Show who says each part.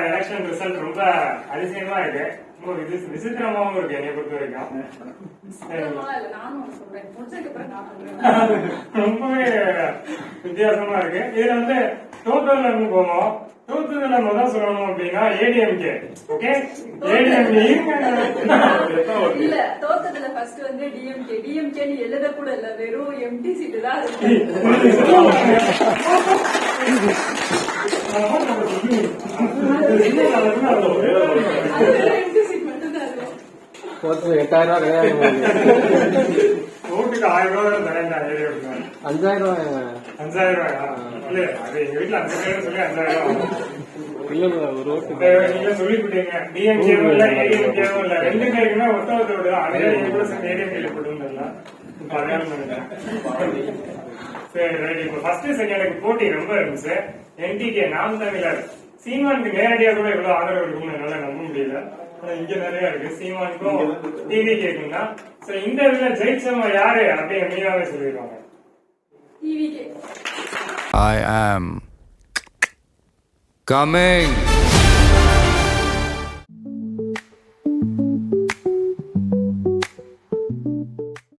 Speaker 1: Election result ரொம்ப அதிசயமா இருக்கு, ரொம்ப விசித்திரமாவும் இருக்கு என்னை பொறுத்த வரைக்கும். ரொம்பவே வித்தியாசமா இருக்கு. இதுல வந்து டோட்டல்ல இருந்து போவோம். தோத்துதுல முதல் சொல்லணும் அப்படின்னா ஏடிஎம்கே. ஓகே, ஏடிஎம்கே
Speaker 2: இல்ல, தோத்ததுல ஃபர்ஸ்ட் வந்து டிஎம்கே. டிஎம்கே எழுத கூட இல்ல, வெறும் எம்டி சீட் தான் இருக்கு.
Speaker 3: ஓட்டுக்கு 8000 ரூபாய்
Speaker 1: ஓட்டுக்கு 1000 ரூபாய் தரேன்டா.
Speaker 3: 5000 ரூபாய்.
Speaker 1: 5000 ரூபாயா? இல்ல, அது எங்க வீட்டுல 5000 சொல்லி 5000 ரூபாய்
Speaker 3: இல்ல ஒரு ஓட்டு
Speaker 1: நீங்க சொல்லிவிட்டீங்க. டிஎம்கேவும் இல்ல ஏடிஎம்கேவும் இல்ல, ரெண்டு பேருக்குமே ஒருத்தவரோட அதே கூட சேர்ந்து ஏடிஎம்கே போட்டுருந்தா அடையாளம் பண்ணிட்டேன். சரி ரைட். இப்போ ஃபர்ஸ்ட் செகண்டுக்கு போட்டி ரொம்ப இருந்துச்சு. என்டிகே நாம் தமிழர் சீமானுக்கு நேரடியா கூட இவ்வளவு ஆதரவு இருக்கும்னு என்னால நம்ப முடியல. ஆனா இங்க நிறைய இருக்கு. சீமானுக்கும் டிவி கேக்குன்னா இந்த இதுல ஜெயிச்சவங்க யாரு அப்படின்னு மீனாவே சொல்லிடுவாங்க.
Speaker 2: டிவிகே.
Speaker 4: I am coming.